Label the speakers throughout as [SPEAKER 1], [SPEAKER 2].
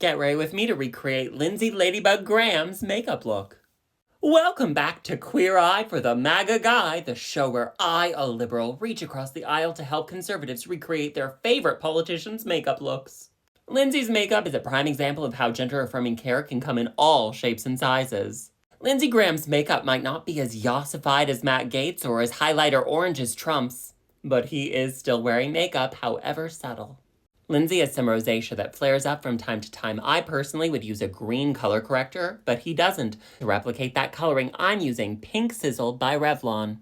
[SPEAKER 1] Get ready with me to recreate Lindsey Ladybug Graham's makeup look. Welcome back to Queer Eye for the MAGA Guy, the show where I, a liberal, reach across the aisle to help conservatives recreate their favorite politicians' makeup looks. Lindsey's makeup is a prime example of how gender-affirming care can come in all shapes and sizes. Lindsey Graham's makeup might not be as yassified as Matt Gaetz or as highlighter orange as Trump's, but he is still wearing makeup, however subtle. Lindsey has some rosacea that flares up from time to time. I personally would use a green color corrector, but he doesn't. To replicate that coloring, I'm using Pink Sizzle by Revlon.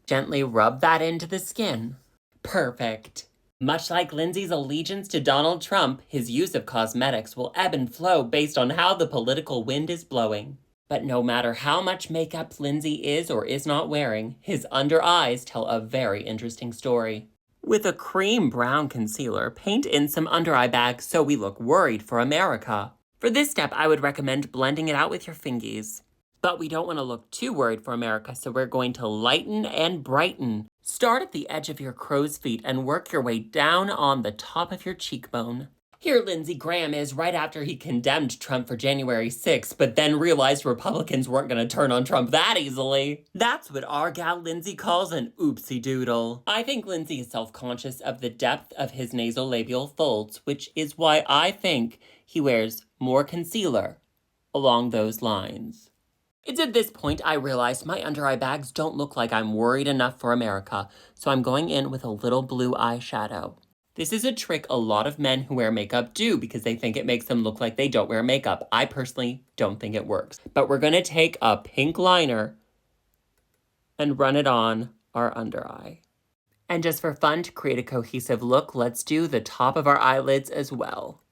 [SPEAKER 1] Gently rub that into the skin. Perfect. Much like Lindsey's allegiance to Donald Trump, his use of cosmetics will ebb and flow based on how the political wind is blowing. But no matter how much makeup Lindsey is or is not wearing, his under eyes tell a very interesting story. With a cream brown concealer, paint in some under eye bags so we look worried for America. For this step, I would recommend blending it out with your fingies. But we don't want to look too worried for America, so we're going to lighten and brighten. Start at the edge of your crow's feet and work your way down on the top of your cheekbone. Here Lindsey Graham is right after he condemned Trump for January 6th, but then realized Republicans weren't going to turn on Trump that easily. That's what our gal Lindsey calls an oopsie doodle. I think Lindsey is self-conscious of the depth of his nasolabial folds, which is why I think he wears more concealer along those lines. It's at this point I realized my under-eye bags don't look like I'm worried enough for America, so I'm going in with a little blue eyeshadow. This is a trick a lot of men who wear makeup do because they think it makes them look like they don't wear makeup. I personally don't think it works. But we're going to take a pink liner and run it on our under eye. And just for fun, to create a cohesive look, let's do the top of our eyelids as well.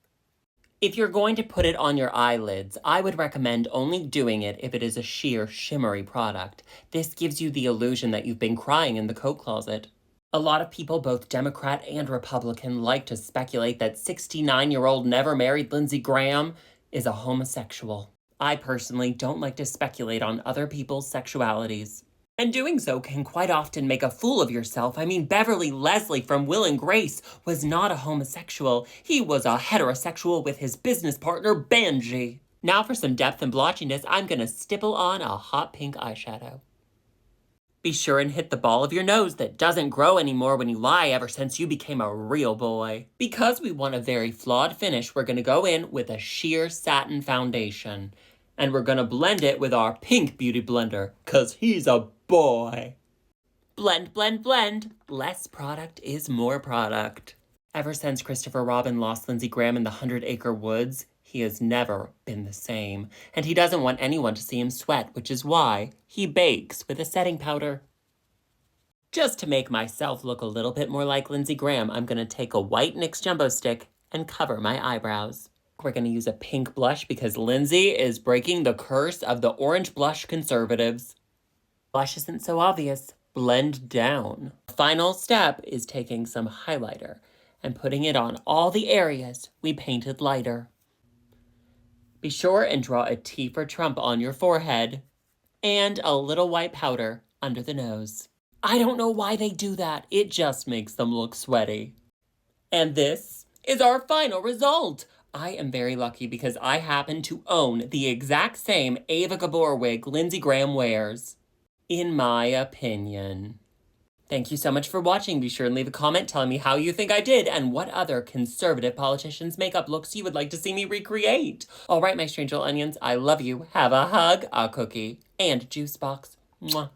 [SPEAKER 1] If you're going to put it on your eyelids, I would recommend only doing it if it is a sheer, shimmery product. This gives you the illusion that you've been crying in the coat closet. A lot of people, both Democrat and Republican, like to speculate that 69-year-old never-married Lindsey Graham is a homosexual. I personally don't like to speculate on other people's sexualities. And doing so can quite often make a fool of yourself. I mean, Beverly Leslie from Will and Grace was not a homosexual. He was a heterosexual with his business partner, Benji. Now for some depth and blotchiness, I'm gonna stipple on a hot pink eyeshadow. Be sure and hit the ball of your nose that doesn't grow anymore when you lie ever since you became a real boy. Because we want a very flawed finish, we're gonna go in with a sheer satin foundation. And we're gonna blend it with our pink beauty blender, 'cause he's a boy. Blend, blend, blend. Less product is more product. Ever since Christopher Robin lost Lindsey Graham in the 100-acre woods, he has never been the same. And he doesn't want anyone to see him sweat, which is why he bakes with a setting powder. Just to make myself look a little bit more like Lindsey Graham, I'm gonna take a white NYX Jumbo Stick and cover my eyebrows. We're gonna use a pink blush because Lindsey is breaking the curse of the orange blush conservatives. Blush isn't so obvious. Blend down. Final step is taking some highlighter and putting it on all the areas we painted lighter. Be sure and draw a T for Trump on your forehead and a little white powder under the nose. I don't know why they do that. It just makes them look sweaty. And this is our final result. I am very lucky because I happen to own the exact same Ava Gabor wig Lindsey Graham wears. In my opinion. Thank you so much for watching. Be sure and leave a comment telling me how you think I did and what other conservative politicians' makeup looks you would like to see me recreate. All right, my strange little onions, I love you. Have a hug, a cookie, and juice box. Mwah.